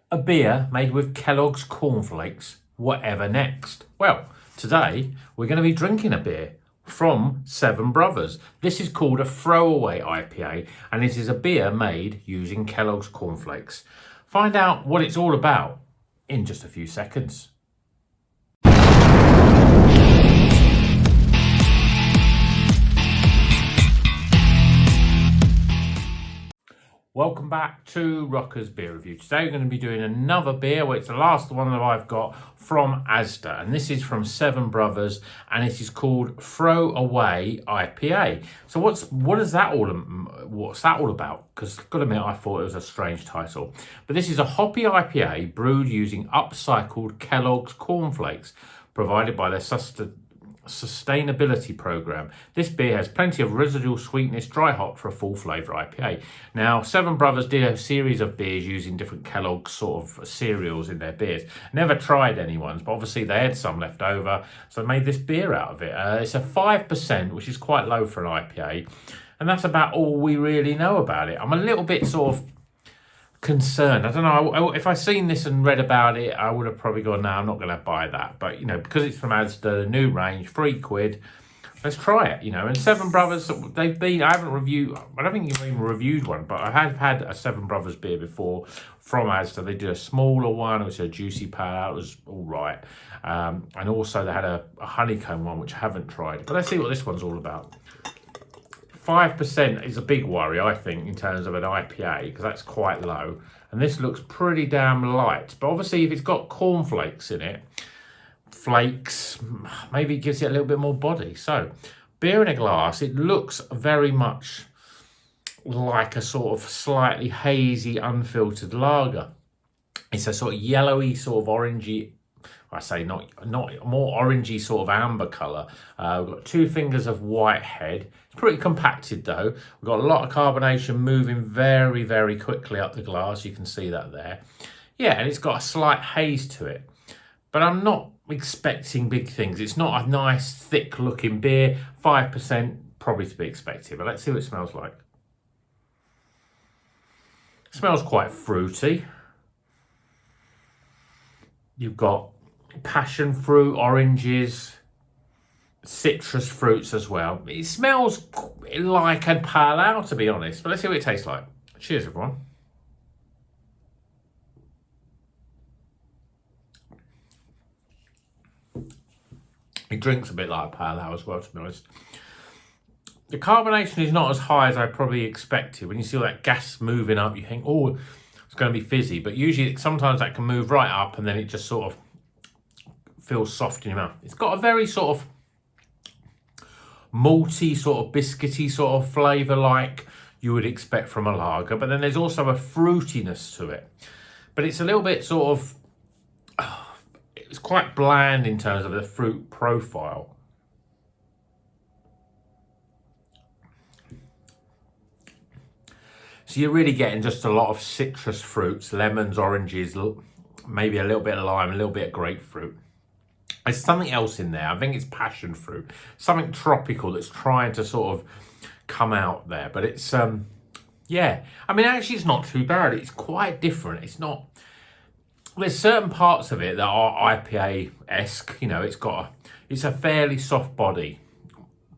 A beer made with Kellogg's Cornflakes, whatever next? Well, today we're going to be drinking a beer from Seven Brothers. This is called a Throwaway IPA, and it is a beer made using Kellogg's Cornflakes. Find out what it's all about in just a few seconds. Welcome back to Rocker's Beer Review. Today we're going to be doing another beer. Well, it's the last one that I've got from Asda, and this is from Seven Brothers, and it is called Throw Away IPA. So what's that all about? Because I've got to admit, I thought it was a strange title. But this is a hoppy IPA brewed using upcycled Kellogg's Cornflakes, provided by their sustainability program. This beer has plenty of residual sweetness, dry hop for a full flavour IPA. Now, Seven Brothers did a series of beers using different Kellogg sort of cereals in their beers. Never tried anyone's, but obviously they had some left over, so they made this beer out of it. It's a 5%, which is quite low for an IPA, and that's about all we really know about it. I'm a little bit sort of concerned. I don't know, if I seen this and read about it, I would have probably gone, no, I'm not going to buy that. But, because it's from Asda, the new range, £3, let's try it, And Seven Brothers, I don't think you've even reviewed one, but I have had a Seven Brothers beer before from Asda. They did a smaller one, it was a juicy pale, it was all right. And also they had a honeycomb one, which I haven't tried. But let's see what this one's all about. 5% is a big worry, I think, in terms of an IPA, because that's quite low. And this looks pretty damn light. But obviously, if it's got cornflakes in it, flakes, maybe it gives it a little bit more body. So, beer in a glass, it looks very much like a sort of slightly hazy, unfiltered lager. It's a sort of yellowy, sort of orangey, I say not more orangey sort of amber colour. We've got 2 fingers of white head. It's pretty compacted though. We've got a lot of carbonation moving very, very quickly up the glass. You can see that there. Yeah, and it's got a slight haze to it. But I'm not expecting big things. It's not a nice, thick looking beer. 5% probably to be expected. But let's see what it smells like. It smells quite fruity. You've got passion fruit, oranges, citrus fruits as well. It smells like a pale ale, to be honest. But let's see what it tastes like. Cheers, everyone. It drinks a bit like a pale ale as well, to be honest. The carbonation is not as high as I probably expected. When you see all that gas moving up, you think, oh, it's going to be fizzy. But usually, sometimes that can move right up and then it just sort of feels soft in your mouth. It's got a very sort of malty, sort of biscuity sort of flavour like you would expect from a lager. But then there's also a fruitiness to it. But it's a little bit sort of, it's quite bland in terms of the fruit profile. So you're really getting just a lot of citrus fruits, lemons, oranges, maybe a little bit of lime, a little bit of grapefruit. There's something else in there. I think it's passion fruit, something tropical that's trying to sort of come out there. But it's, yeah. I mean, actually, it's not too bad. It's quite different. It's not, there's certain parts of it that are IPA-esque. It's a fairly soft body,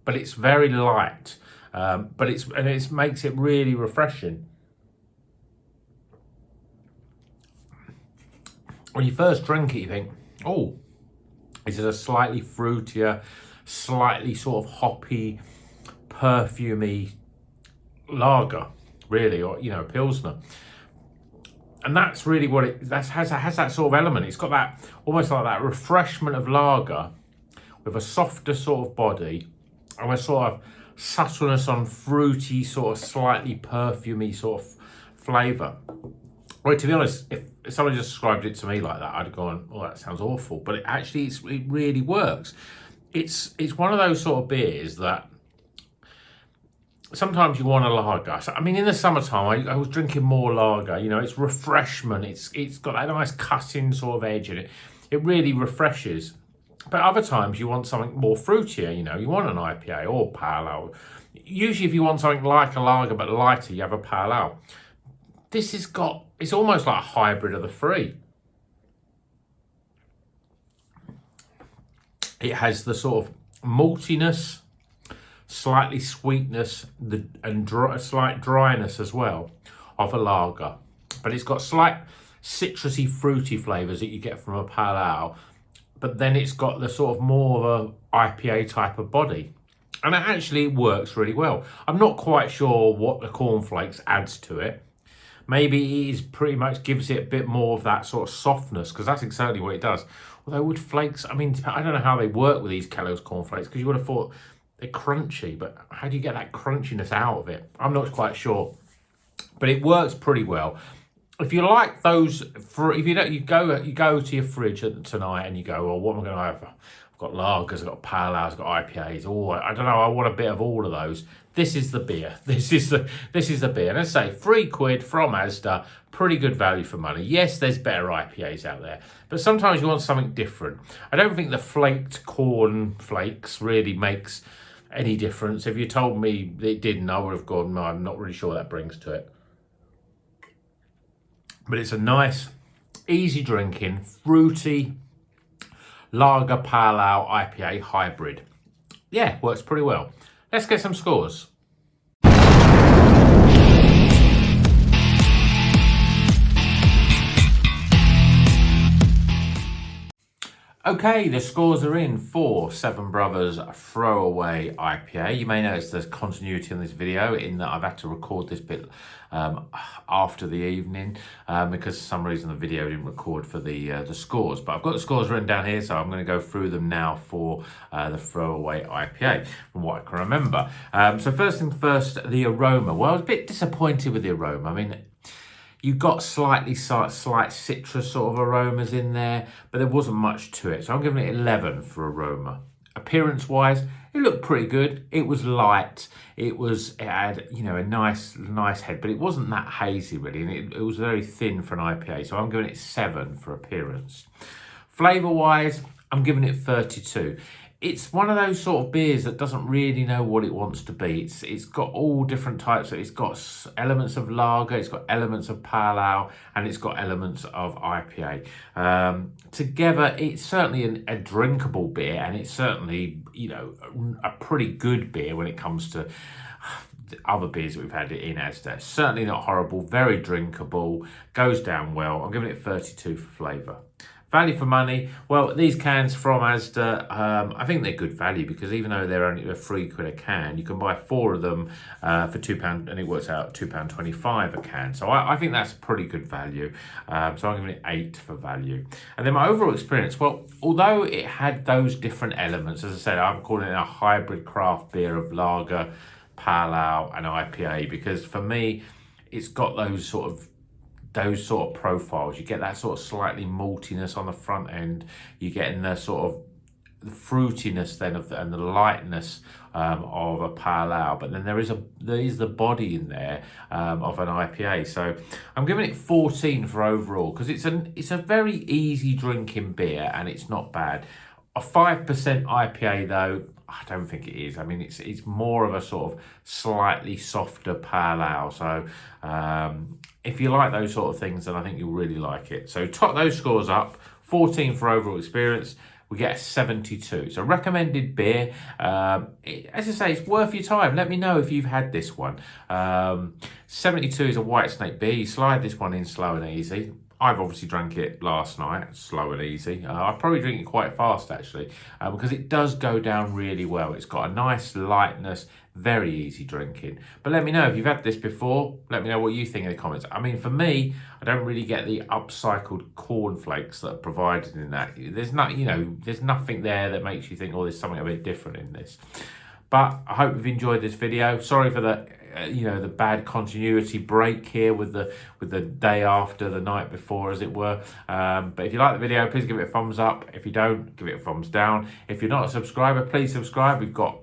but it's very light. But it makes it really refreshing. When you first drink it, you think, oh, this is a slightly fruitier, slightly sort of hoppy, perfumey lager, really, or pilsner. And that's really what it has that sort of element. It's got that almost like that refreshment of lager with a softer sort of body and a sort of subtleness on fruity, sort of slightly perfumey sort of flavour. Well, to be honest, if somebody just described it to me like that, I'd have gone, oh, that sounds awful. But it really works. It's one of those sort of beers that sometimes you want a lager. So, I mean, in the summertime, I was drinking more lager. It's refreshment. It's got that nice cutting sort of edge in it. It really refreshes. But other times you want something more fruitier. You want an IPA or pale ale. Usually, if you want something like a lager but lighter, you have a pale ale. this it's almost like a hybrid of the three. It has the sort of maltiness, slightly sweetness, and slight dryness as well of a lager. But it's got slight citrusy, fruity flavours that you get from a pale ale. But then it's got the sort of more of a IPA type of body. And it actually works really well. I'm not quite sure what the cornflakes adds to it. Maybe it is pretty much gives it a bit more of that sort of softness, because that's exactly what it does. Although with flakes, I mean, I don't know how they work with these Kellogg's cornflakes, because you would have thought they're crunchy, but how do you get that crunchiness out of it? I'm not quite sure, but it works pretty well. If you like those, if you don't, you go to your fridge tonight and you go, well, what am I going to have? I've got lagers, I've got pale ales, I've got IPAs. Oh, I don't know. I want a bit of all of those. This is the beer. This is the beer. And I say £3 from Asda, pretty good value for money. Yes, there's better IPAs out there, but sometimes you want something different. I don't think the flaked corn flakes really makes any difference. If you told me it didn't, I would have gone, no, I'm not really sure what that brings to it. But it's a nice, easy drinking, fruity lager pale ale IPA hybrid. Yeah, works pretty well. Let's get some scores. Okay, the scores are in for Seven Brothers Throwaway IPA. You may notice there's continuity in this video in that I've had to record this bit after the evening because for some reason the video didn't record for the scores. But I've got the scores written down here, so I'm going to go through them now for the Throwaway IPA from what I can remember. So first thing first, the aroma. Well, I was a bit disappointed with the aroma. I mean, you got slight citrus sort of aromas in there, but there wasn't much to it. So I'm giving it 11 for aroma. Appearance-wise, it looked pretty good. It was light. It had, you know, a nice head, but it wasn't that hazy really, and it was very thin for an IPA. So I'm giving it 7 for appearance. Flavour-wise, I'm giving it 32. It's one of those sort of beers that doesn't really know what it wants to be. It's got all different types. It's got elements of lager, it's got elements of pale ale, and it's got elements of IPA. Together, it's certainly a drinkable beer, and it's certainly, you know, a pretty good beer when it comes to other beers that we've had in Asda. Certainly not horrible, very drinkable, goes down well. I'm giving it 32 for flavour. Value for money, well, these cans from Asda, I think they're good value, because even though they're only £3 a can, you can buy 4 of them for £2, and it works out £2.25 a can. So I think that's pretty good value. So I'm giving it 8 for value. And then my overall experience, well, although it had those different elements, as I said, I'm calling it a hybrid craft beer of lager, pale ale, and IPA, because for me, it's got those sort of profiles. You get that sort of slightly maltiness on the front end. You're getting the sort of the fruitiness then and the lightness of a pale ale, but then there is the body in there of an IPA. So I'm giving it 14 for overall, because it's a very easy drinking beer and it's not bad. A 5% IPA though, I don't think it is. I mean, it's more of a sort of slightly softer pale ale. So if you like those sort of things, then I think you'll really like it. So top those scores up, 14 for overall experience. We get a 72. So recommended beer. As I say, it's worth your time. Let me know if you've had this one. 72 is a white snake beer. You slide this one in slow and easy. I've obviously drank it last night, slow and easy. I probably drink it quite fast actually, because it does go down really well. It's got a nice lightness, very easy drinking. But let me know if you've had this before. Let me know what you think in the comments. I mean, for me, I don't really get the upcycled cornflakes that are provided in that. There's nothing there that makes you think, oh, there's something a bit different in this. But I hope you've enjoyed this video. Sorry for the the bad continuity break here with the day after, the night before, as it were. But if you like the video, please give it a thumbs up. If you don't, give it a thumbs down. If you're not a subscriber, please subscribe. We've got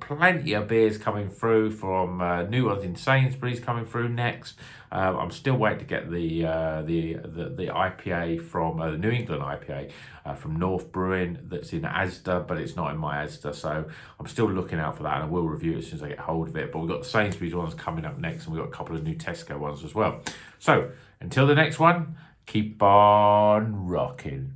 plenty of beers coming through from new ones in Sainsbury's coming through next. I'm still waiting to get the IPA from the New England IPA from North Brewing that's in Asda, but it's not in my Asda, so I'm still looking out for that, and I will review it as soon as I get hold of it. But we've got the Sainsbury's ones coming up next, and we've got a couple of new Tesco ones as well. So until the next one, keep on rocking.